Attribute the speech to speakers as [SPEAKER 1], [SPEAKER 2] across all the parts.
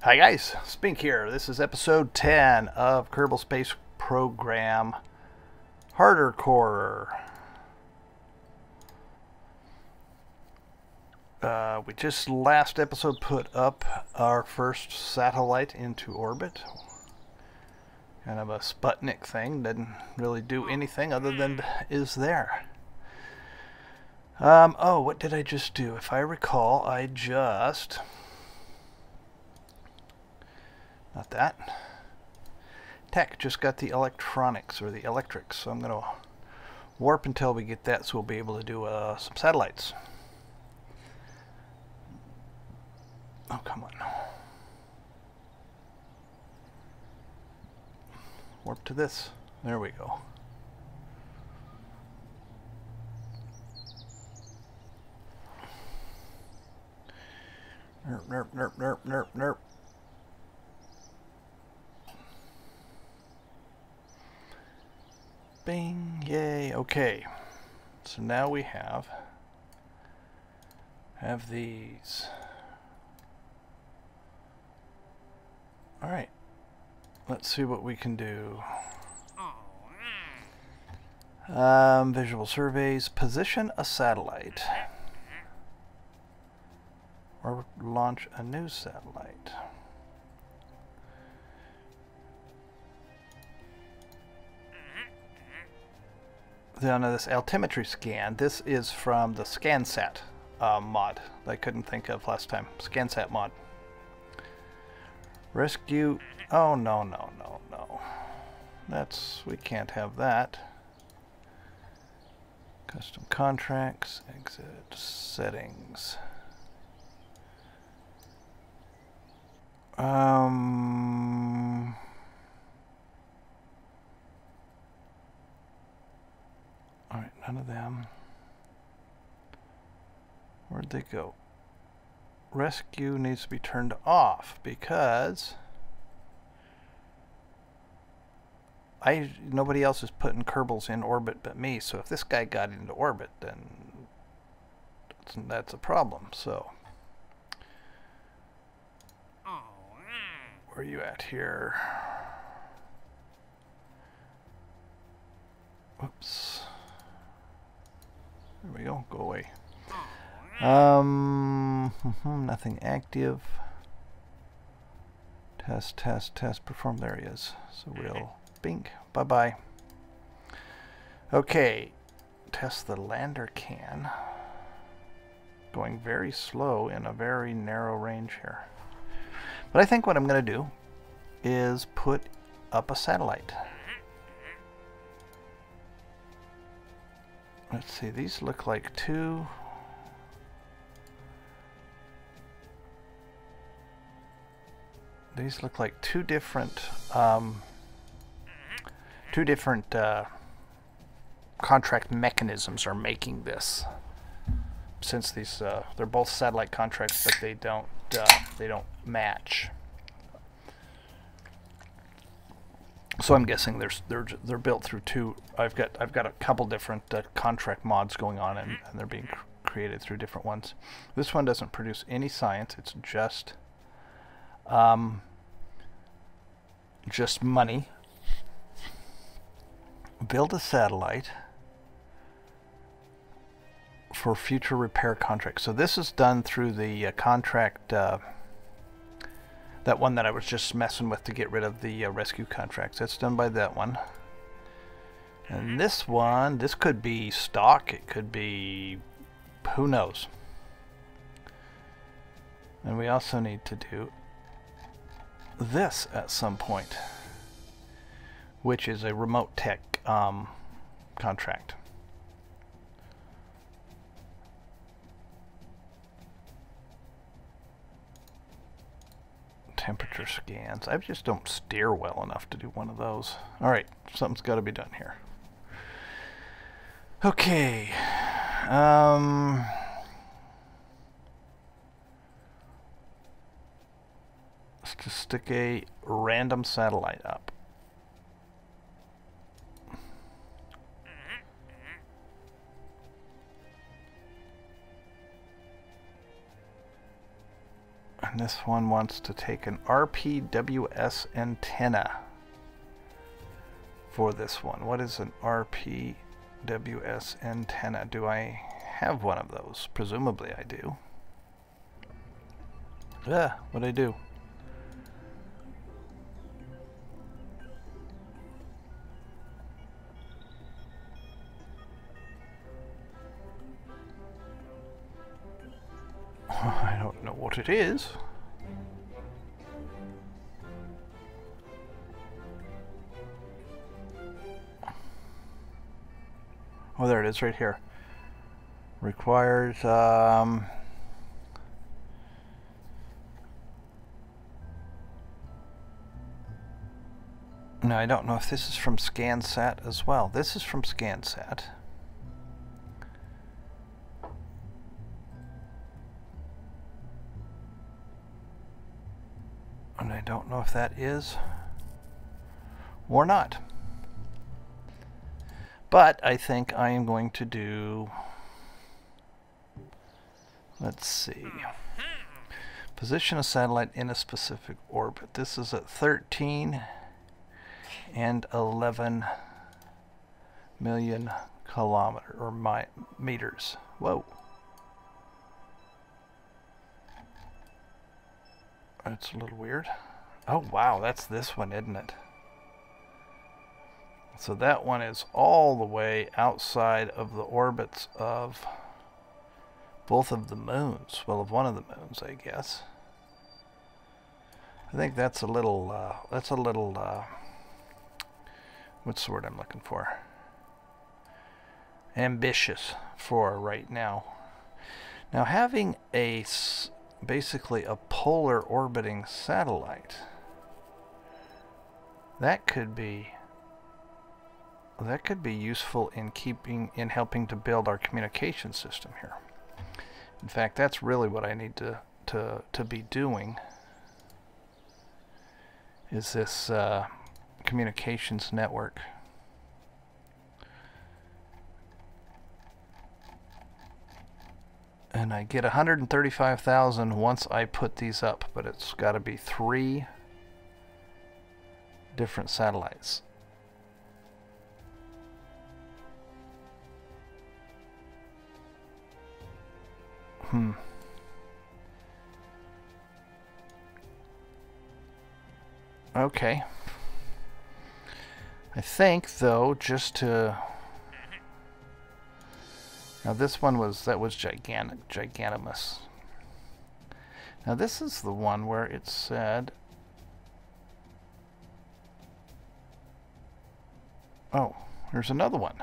[SPEAKER 1] Hi guys, Spink here. This is episode 10 of Kerbal Space Program Hardercore. We just last episode put up our first satellite into orbit. Kind of a Sputnik thing. Didn't really do anything other than is there. Oh, what did I just do? If I recall, I just... Not that. Tech just got the electronics, or the electrics, so I'm going to warp until we get that so we'll be able to do some satellites. Oh, come on. Warp to this. There we go. Nerp, nerp, nerp, nerp, nerp, nerp. Bing, yay, okay. So now we have these. Alright, let's see what we can do. Visual surveys, position a satellite. Or launch a new satellite. Then this altimetry scan, this is from the ScanSat mod that I couldn't think of last time. ScanSat mod. Rescue, oh no, no, no, no. We can't have that. Custom contracts, exit, settings. Alright, none of them. Where'd they go? Rescue needs to be turned off because nobody else is putting Kerbals in orbit but me, so if this guy got into orbit, then that's a problem. So where are you at here? Whoops. There we go. Go away. Nothing active. Test, test, test. Perform. There he is. So we'll bing. Bye-bye. Okay. Test the lander can. Going very slow in a very narrow range here. But I think what I'm going to do is put up a satellite. Let's see, these look like two. These look like two different contract mechanisms are making this. Since these they're both satellite contracts, but they don't match. So I'm guessing they're built through two. I've got a couple different contract mods going on, and they're being created through different ones. This one doesn't produce any science. It's just money. Build a satellite for future repair contracts. So this is done through the contract. That one that I was just messing with to get rid of the rescue contracts. That's done by that one. And this one, this could be stock. It could be, who knows. And we also need to do this at some point, which is a RemoteTech contract. Temperature scans. I just don't steer well enough to do one of those. Alright, something's got to be done here. Okay. Let's just stick a random satellite up. And this one wants to take an RPWS antenna for this one. What is an RPWS antenna? Do I have one of those? Presumably I do. What'd I do? I don't know what it is. Oh, there it is right here. Requires, now I don't know if this is from ScanSat as well. This is from ScanSat. And I don't know if that is or not. But I think I am going to do, let's see, position a satellite in a specific orbit. This is at 13 and 11 million kilometers or meters. Whoa. That's a little weird. Oh wow, that's this one, isn't it? So that one is all the way outside of the orbits of both of the moons. Well, of one of the moons, I guess. I think that's a little, what's the word I'm looking for? Ambitious for right now. Now having a basically a polar orbiting satellite, that could be useful in helping to build our communication system here. In fact, that's really what I need to be doing, is this communications network. And I get 135,000 once I put these up, but it's got to be 3 different satellites. Okay. I think though, just to, now this one was, that was giganimous. Now this is the one where it said, oh, there's another one.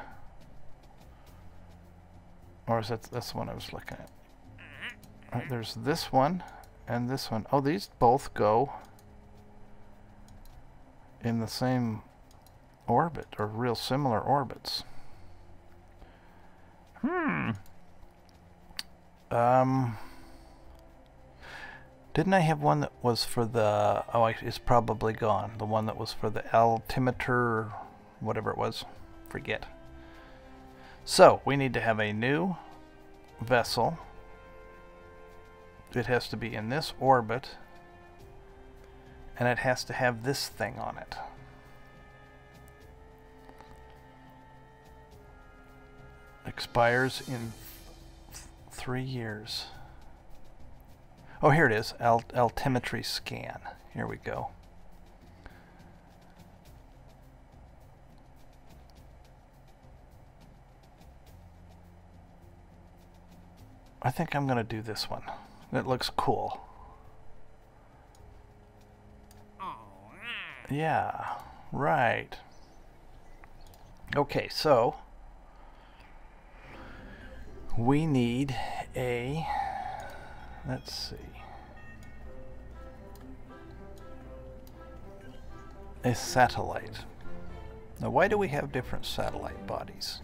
[SPEAKER 1] Or is that's the one I was looking at? All right, there's this one and this one. Oh, these both go in the same orbit, or real similar orbits. Didn't I have one that was for the, oh, it's probably gone. The one that was for the altimeter, whatever it was, forget. So we need to have a new vessel. It has to be in this orbit, and it has to have this thing on it. Expires in 3 years. Oh, here it is. Altimetry scan. Here we go. I think I'm going to do this one. It looks cool. Yeah, right. Okay, so we need a, let's see, a satellite. Now, why do we have different satellite bodies?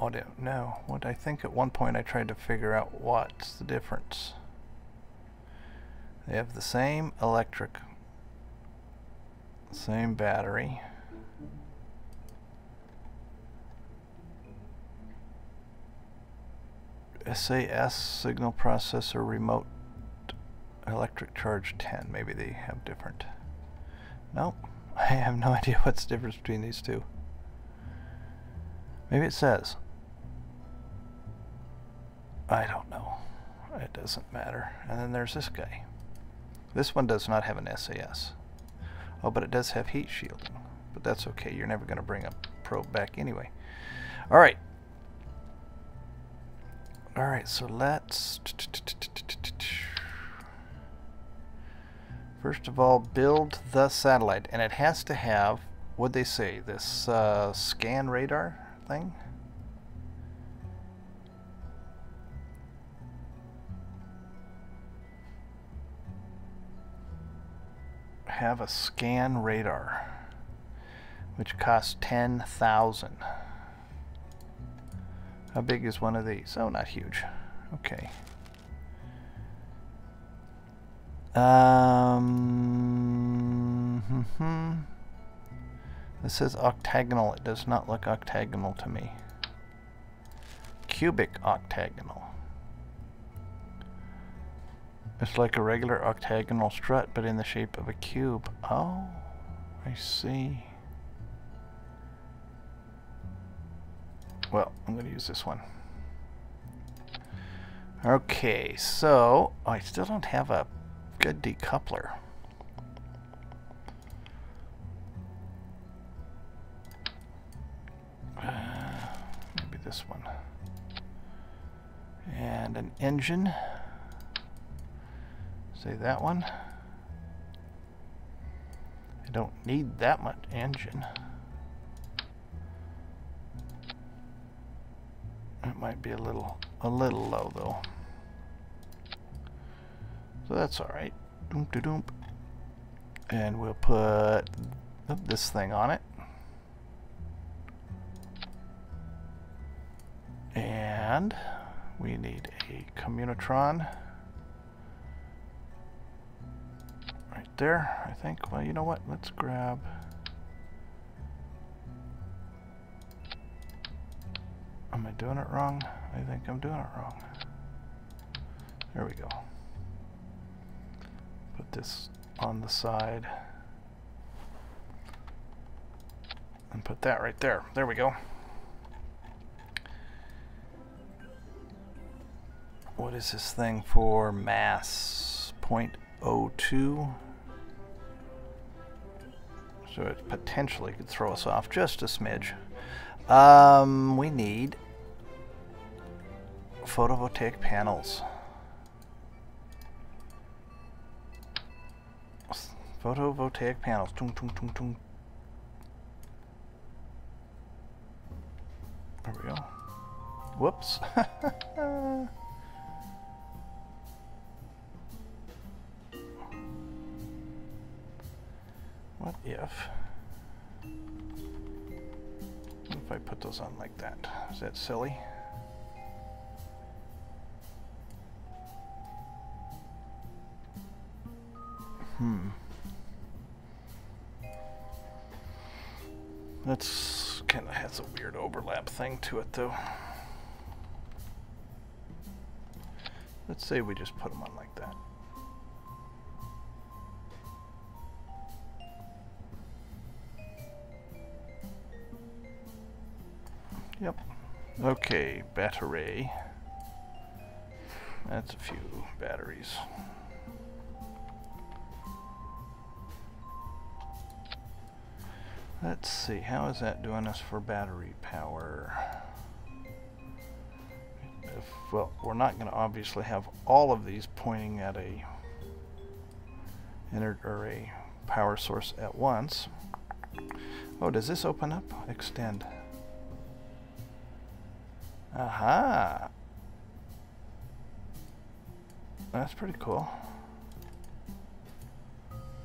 [SPEAKER 1] I don't know. What I think at one point I tried to figure out what's the difference. They have the same electric, same battery. SAS signal processor remote electric charge 10. Maybe they have different. Nope. I have no idea what's the difference between these two. Maybe it says. I don't know. It doesn't matter. And then there's this guy. This one does not have an SAS. Oh, but it does have heat shielding. But that's okay. You're never going to bring a probe back anyway. Alright. Alright, so let's... First of all, build the satellite. And it has to have, what'd they say, this scan radar thing? Have a scan radar, which costs 10,000. How big is one of these? Oh, not huge. Okay. This says octagonal. It does not look octagonal to me. Cubic octagonal. It's like a regular octagonal strut, but in the shape of a cube. Oh, I see. Well, I'm going to use this one. Okay, so I still don't have a good decoupler. Maybe this one. And an engine. Say that one. I don't need that much engine. It might be a little low though. So that's all right. Doomp-de-doomp. And we'll put this thing on it. And we need a Communitron. Right there, I think. Well, you know what? Let's grab... Am I doing it wrong? I think I'm doing it wrong. There we go. Put this on the side. And put that right there. There we go. What is this thing for? Mass 0.02. So it potentially could throw us off just a smidge. We need photovoltaic panels. Photovoltaic panels. Tung, tung, tung, tung. There we go. Whoops. What if I put those on like that? Is that silly? That's kind of has a weird overlap thing to it though. Let's say we just put them on like that. Yep. Okay, battery. That's a few batteries. Let's see, how is that doing us for battery power? Well, we're not going to obviously have all of these pointing at a power source at once. Oh, does this open up? Extend. Aha! That's pretty cool.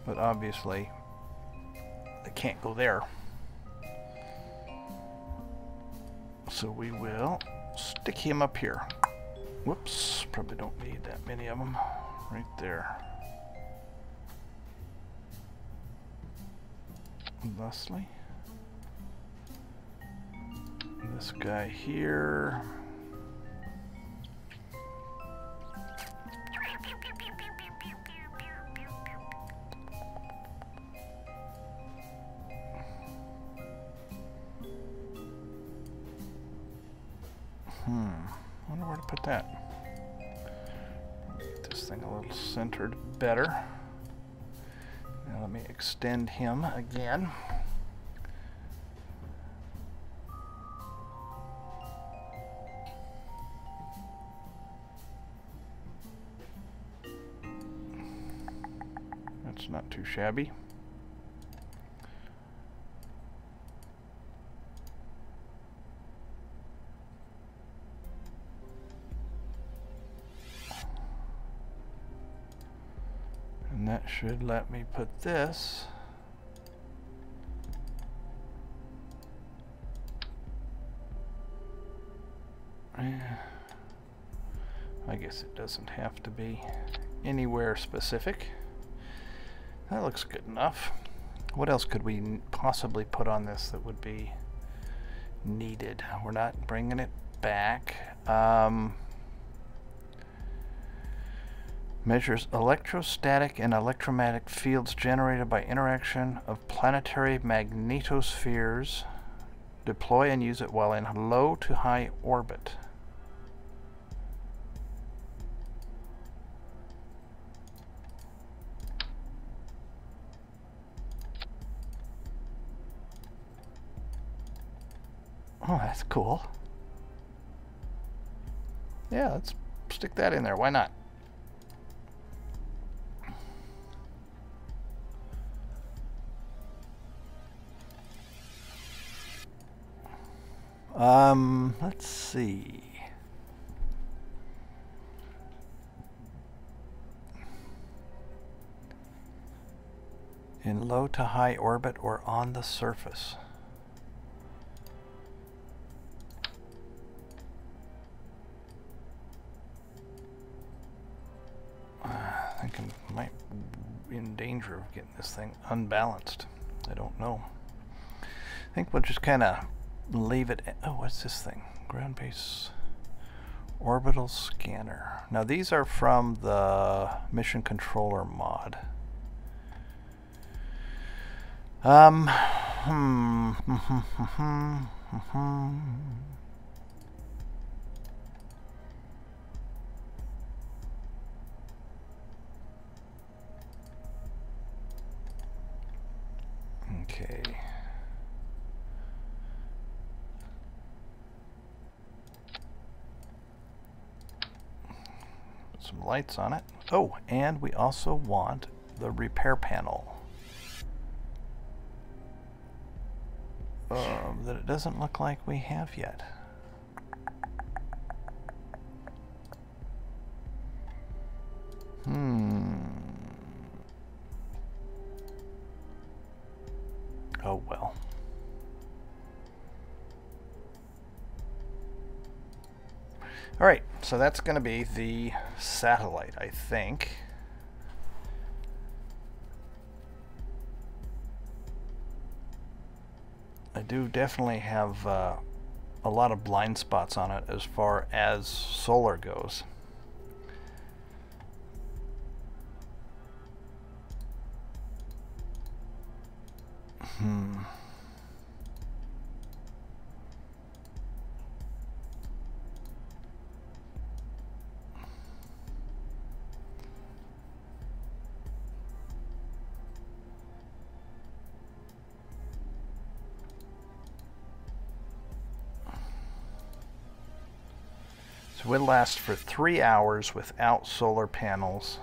[SPEAKER 1] But obviously, it can't go there. So we will stick him up here. Whoops, probably don't need that many of them. Right there. Thusly. This guy here. where to put that. Get this thing a little centered better. Now let me extend him again. That's not too shabby. And that should let me put this I guess it doesn't have to be anywhere specific. That looks good enough. What else could we possibly put on this that would be needed? We're not bringing it back. Measures electrostatic and electromagnetic fields generated by interaction of planetary magnetospheres. Deploy and use it while in low to high orbit. Oh, that's cool. Yeah, let's stick that in there. Why not? Let's see. In low to high orbit or on the surface. I think I might be in danger of getting this thing unbalanced. I don't know. I think we'll just kind of leave it. Oh, what's this thing? Ground base orbital scanner. Now these are from the mission controller mod. Okay. Put some lights on it. Oh, and we also want the repair panel. That it doesn't look like we have yet. Oh well. All right, so that's going to be the satellite, I think. I do definitely have a lot of blind spots on it as far as solar goes. So we'll last for 3 hours without solar panels,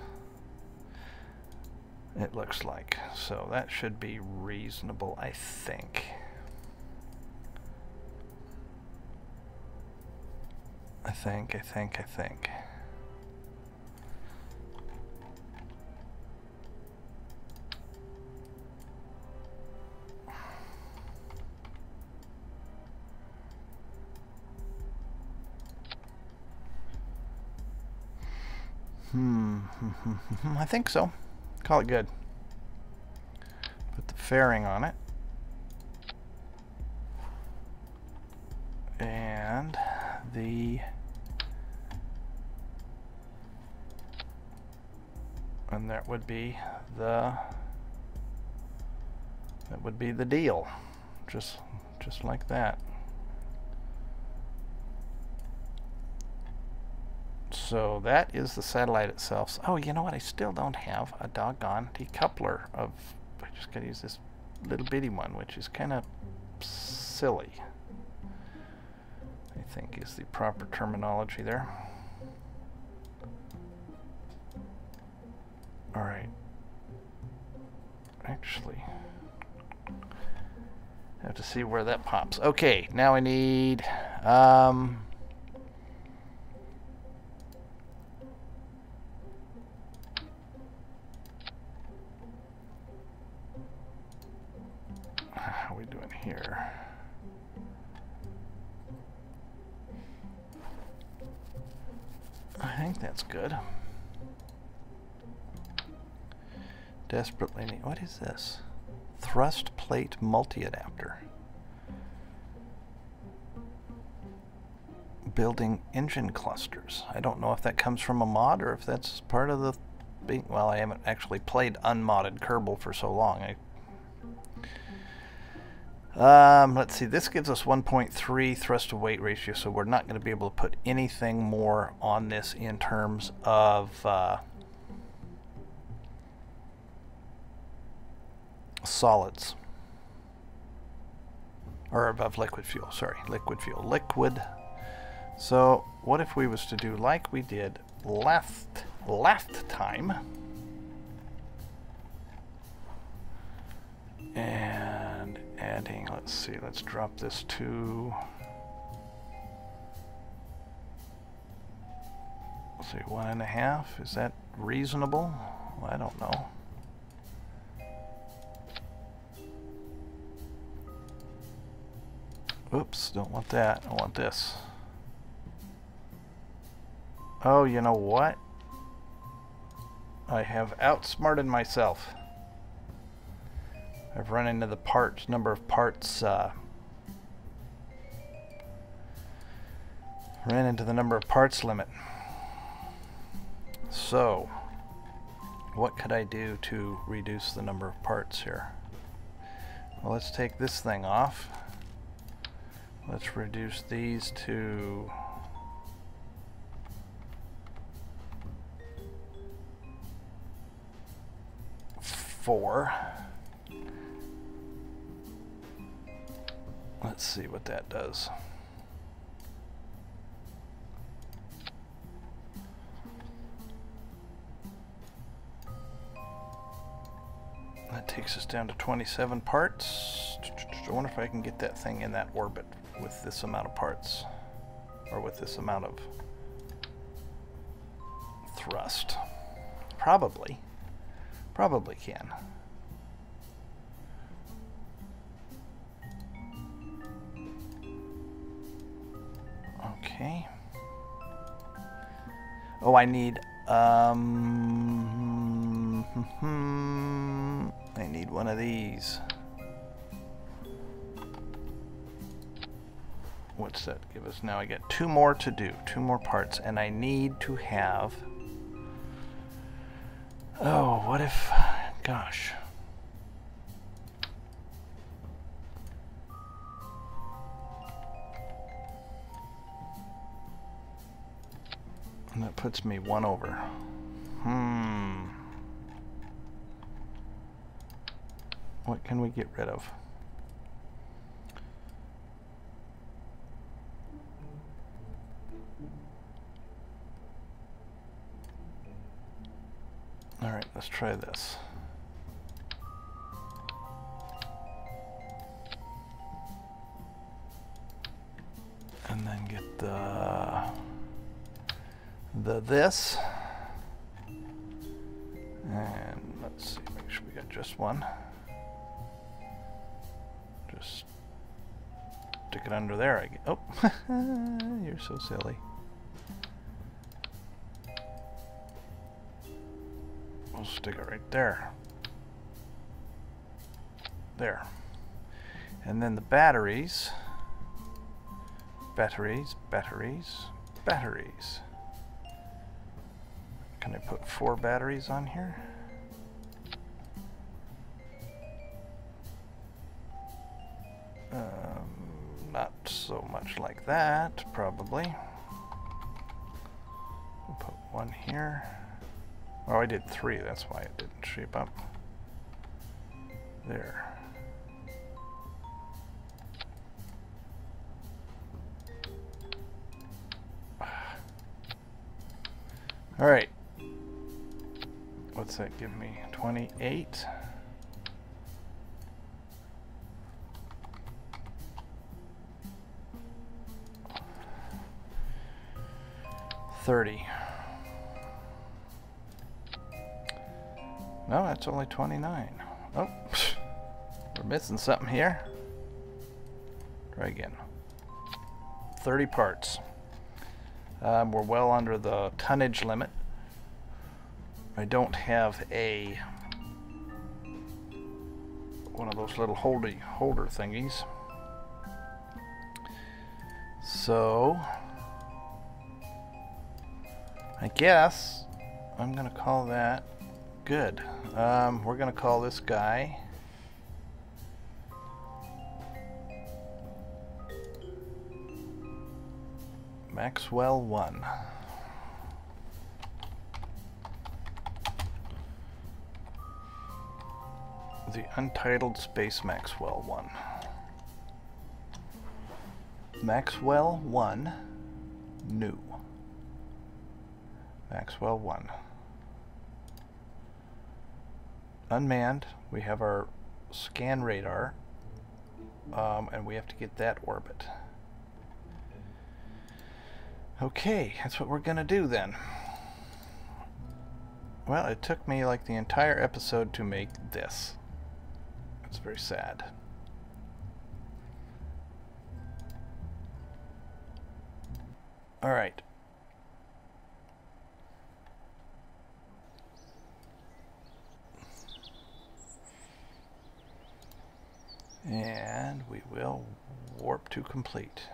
[SPEAKER 1] it looks like. So that should be reasonable, I think. I think. I think so. Call it good. Put the fairing on it. And that would be the deal. Just like that. So that is the satellite itself. Oh, you know what? I still don't have a doggone decoupler of... I just got to use this little bitty one, which is kind of silly, I think is the proper terminology there. Alright. Actually, I have to see where that pops. Okay, now I need... how are we doing here? I think that's good. Desperately need... What is this? Thrust plate multi-adapter. Building engine clusters. I don't know if that comes from a mod or if that's part of the... Well, I haven't actually played unmodded Kerbal for so long. Let's see, this gives us 1.3 thrust to weight ratio, so we're not going to be able to put anything more on this in terms of solids. Or of liquid fuel, sorry, liquid fuel. Liquid. So, what if we was to do like we did last time, and adding, let's see, let's drop this to, let's see, 1.5. Is that reasonable? Well, I don't know. Oops, don't want that. I want this. Oh, you know what? I have outsmarted myself. I've run into the number of parts, ran into the number of parts limit. So, what could I do to reduce the number of parts here? Well, let's take this thing off. Let's reduce these to 4. Let's see what that does. That takes us down to 27 parts. I wonder if I can get that thing in that orbit with this amount of parts, or with this amount of thrust. Probably can. Okay. Oh, I need I need one of these. What's that give us now? I get 2 more to do, 2 more parts, and I need to have... Oh, what if... Gosh. And that puts me 1 over. What can we get rid of? Alright, let's try this. And then get the this. And let's see, make sure we got just one. Just stick it under there. I get, oh, you're so silly. We'll stick it right there. There. And then the batteries. Batteries. Can I put 4 batteries on here? Not so much like that, probably. We'll one here. Oh, I did 3, that's why it didn't shape up. There. Alright. What's that give me? 28. 30. No, that's only 29. Oh, we're missing something here. Try again. 30 parts. We're well under the tonnage limit. I don't have one of those little holder thingies. So I guess I'm gonna call that good. We're gonna call this guy Maxwell 1. The Untitled Space Maxwell 1. Maxwell 1 new. Maxwell 1. Unmanned, we have our scan radar, and we have to get that orbit. Okay, that's what we're gonna do then. Well, it took me like the entire episode to make this. It's very sad. All right. And we will warp to complete.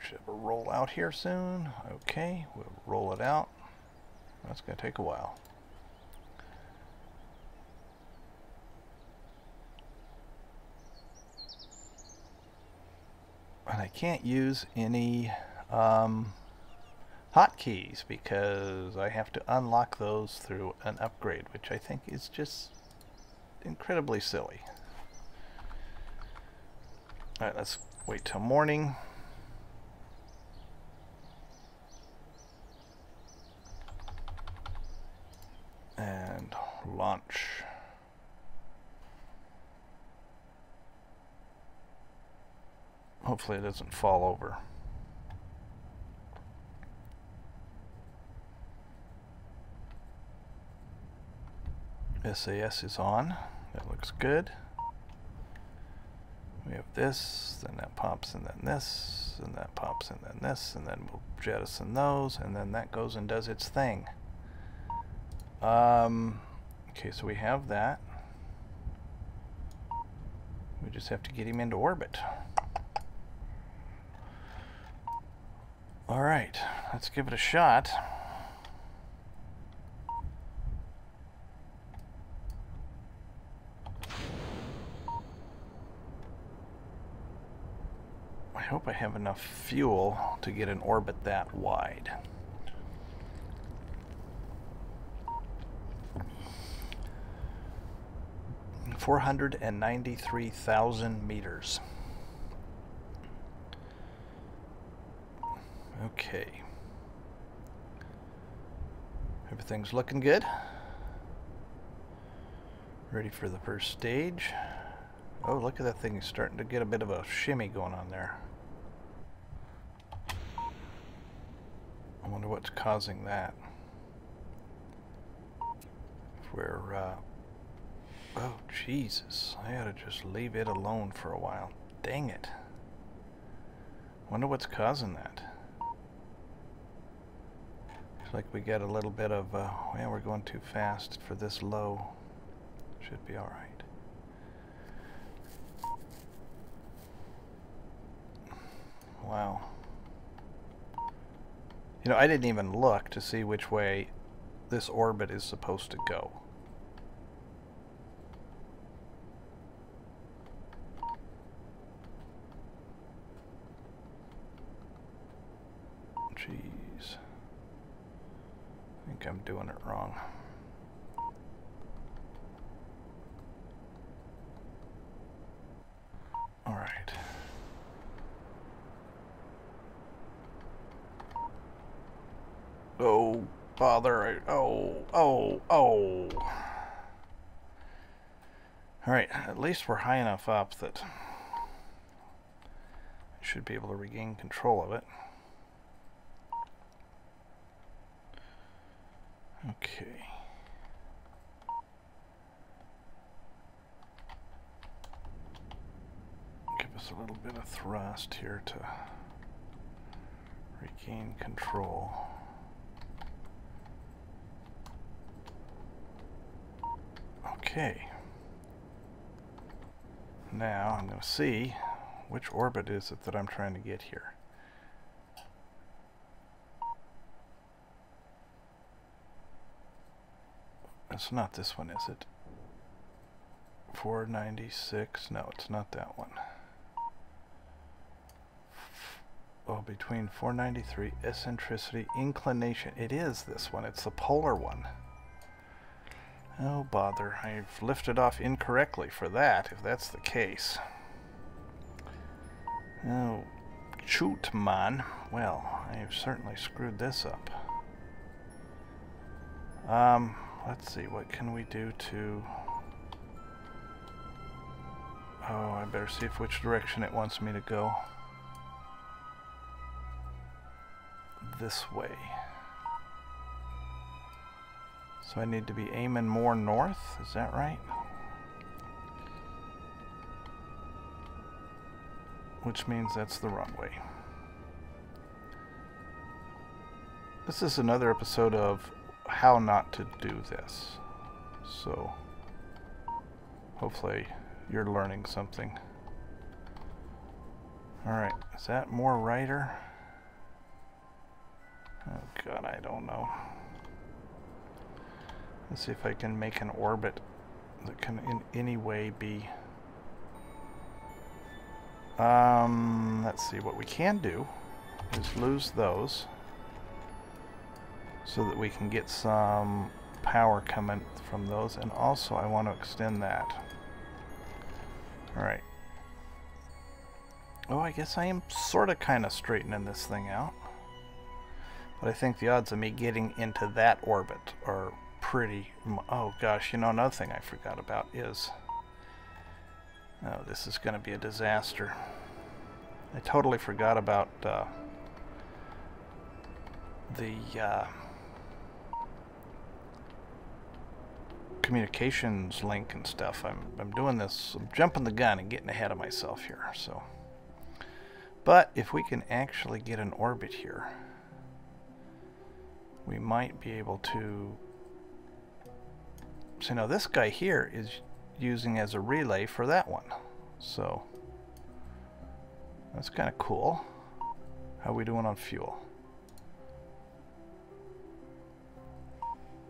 [SPEAKER 1] Should have a roll out here soon. Okay, we'll roll it out. That's going to take a while. And I can't use any hotkeys because I have to unlock those through an upgrade, which I think is just incredibly silly. Alright, let's wait till morning. And launch. Hopefully it doesn't fall over. SAS is on. That looks good. We have this, then that pops, and then this, and that pops, and then this, and then we'll jettison those, and then that goes and does its thing. Okay, so we have that. We just have to get him into orbit. Alright, let's give it a shot. I hope I have enough fuel to get an orbit that wide. $493,000 meters. Okay. Everything's looking good. Ready for the first stage. Oh, look at that thing. It's starting to get a bit of a shimmy going on there. I wonder what's causing that. If we're, oh, Jesus. I ought to just leave it alone for a while. Dang it. Wonder what's causing that. Looks like we got a little bit of, well, we're going too fast for this low. Should be alright. Wow. You know, I didn't even look to see which way this orbit is supposed to go. Jeez. I think I'm doing it wrong. All right. Oh, bother. Oh. All right, at least we're high enough up that I should be able to regain control of it. Okay. Give us a little bit of thrust here to regain control. Okay. Now I'm going to see which orbit is it that I'm trying to get here. It's not this one, is it? 496? No, it's not that one. Oh, between 493, eccentricity, inclination. It is this one. It's the polar one. Oh, bother. I've lifted off incorrectly for that, if that's the case. Oh, shoot, man. Well, I've certainly screwed this up. Let's see, what can we do to... Oh, I better see which direction it wants me to go. This way. So I need to be aiming more north, is that right? Which means that's the wrong way. This is another episode of how not to do this. So hopefully you're learning something. Alright, is that more righter? Oh god, I don't know. Let's see if I can make an orbit that can in any way be... let's see, what we can do is lose those so that we can get some power coming from those, and also I want to extend that. Alright. Oh, I guess I am sort of kind of straightening this thing out. But I think the odds of me getting into that orbit are pretty... Oh gosh, you know, another thing I forgot about is... Oh, this is going to be a disaster. I totally forgot about the communications link and stuff. I'm doing this, I'm jumping the gun and getting ahead of myself here. So, but if we can actually get an orbit here, we might be able to... So now this guy here is using as a relay for that one, so that's kind of cool. How are we doing on fuel?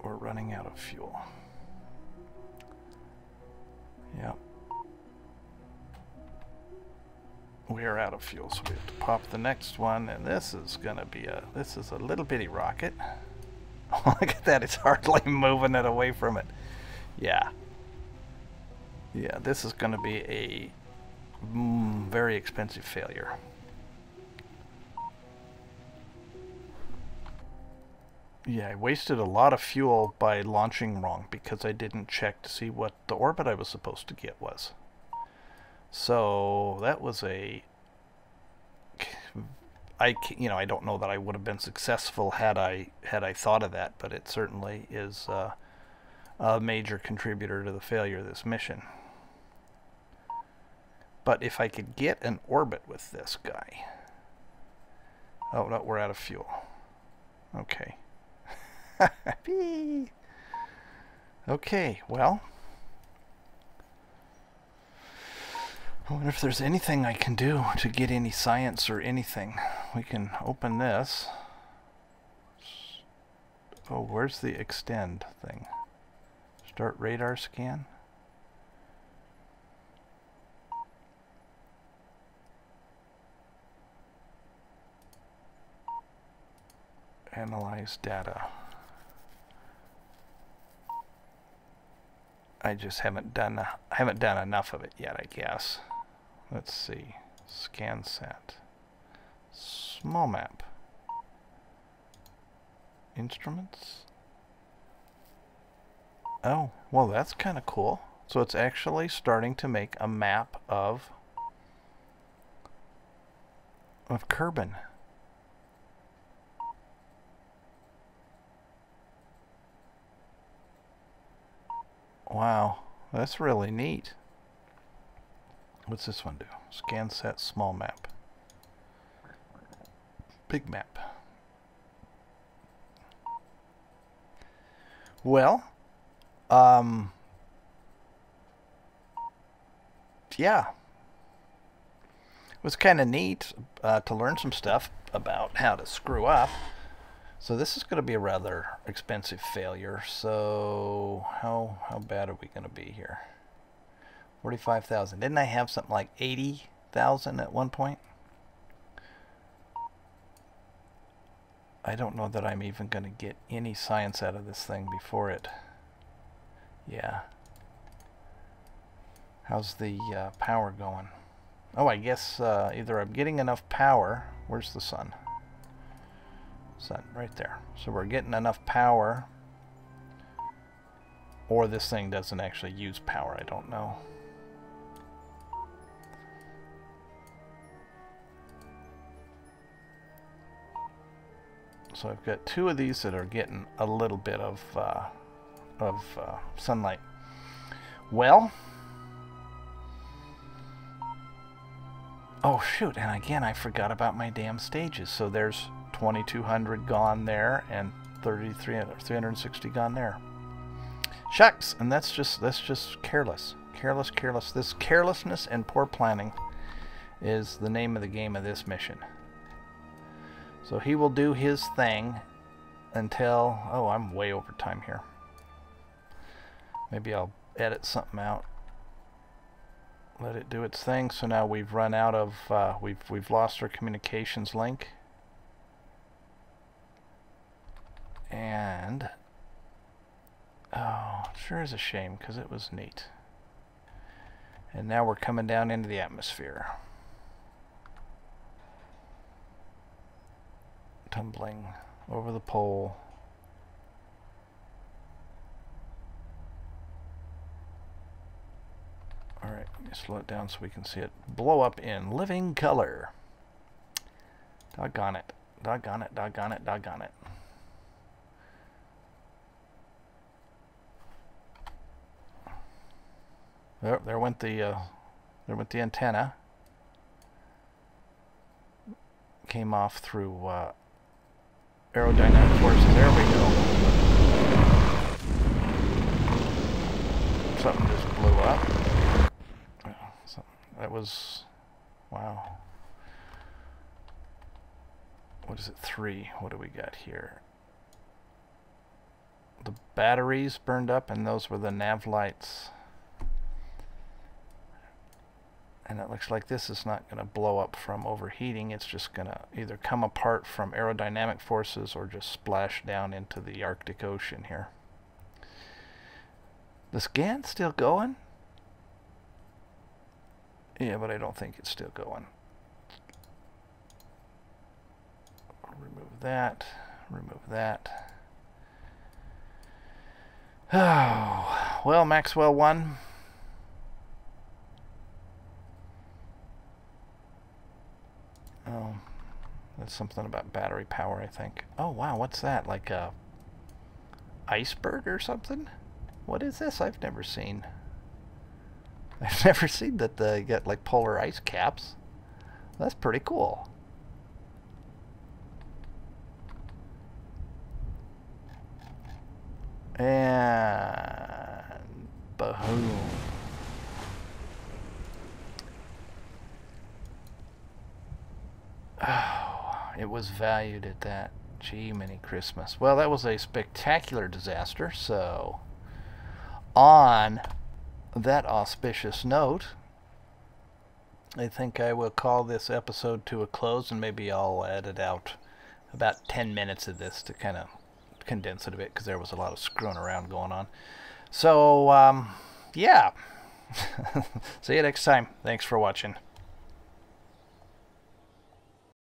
[SPEAKER 1] We're running out of fuel. Yep. We are out of fuel, so we have to pop the next one, and this is gonna be this is a little bitty rocket. Oh, look at that, it's hardly moving it away from it. Yeah. Yeah, this is gonna be a very expensive failure. Yeah, I wasted a lot of fuel by launching wrong because I didn't check to see what the orbit I was supposed to get was. So that was a... you know, I don't know that I would have been successful had I thought of that, but it certainly is a major contributor to the failure of this mission. But if I could get an orbit with this guy... Oh, no, we're out of fuel. Okay. Okay, well... I wonder if there's anything I can do to get any science or anything. We can open this. Oh, where's the extend thing? Start radar scan. Analyze data. I just haven't done enough of it yet, I guess. Let's see. Scan set. Small map. Instruments. Oh, well, that's kind of cool. So it's actually starting to make a map of Kerbal. Wow, that's really neat. What's this one do? Scan set, small map. Big map. Well, yeah. It was kind of neat to learn some stuff about how to screw up. So this is going to be a rather expensive failure. So how bad are we going to be here? 45,000. Didn't I have something like 80,000 at one point? I don't know that I'm even going to get any science out of this thing before it. Yeah. How's the power going? Oh, I guess either I'm getting enough power. Where's the sun? Sun, right there. So we're getting enough power, or this thing doesn't actually use power. I don't know. So I've got two of these that are getting a little bit of sunlight. Well, oh shoot, and again I forgot about my damn stages. So there's 2,200 gone there and 360 gone there. Shucks, and that's just careless. Careless. This carelessness and poor planning is the name of the game of this mission. So he will do his thing until, oh, I'm way over time here. Maybe I'll edit something out. Let it do its thing. So now we've run out of, we've lost our communications link. And, oh, it sure is a shame because it was neat. And now we're coming down into the atmosphere. Tumbling over the pole. Alright, let me slow it down so we can see it blow up in living color. Doggone it. Doggone it, doggone it, doggone it. There went the antenna. Came off through aerodynamic forces. There we go. Something just blew up. That was, wow. What is it? 3. What do we got here? The batteries burned up, and those were the nav lights. And it looks like this is not going to blow up from overheating. It's just going to either come apart from aerodynamic forces or just splash down into the Arctic Ocean here. The scan's still going? Yeah, but I don't think it's still going. Remove that. Remove that. Oh, well, Maxwell 1. Oh, that's something about battery power, I think. Oh, wow, what's that? Like a iceberg or something? What is this? I've never seen. I've never seen that they get like polar ice caps. That's pretty cool. And boom. Oh, it was valued at that. Gee, mini Christmas. Well, that was a spectacular disaster. So, on that auspicious note, I think I will call this episode to a close, and maybe I'll edit out about 10 minutes of this to kind of condense it a bit, because there was a lot of screwing around going on. So, yeah. See you next time. Thanks for watching.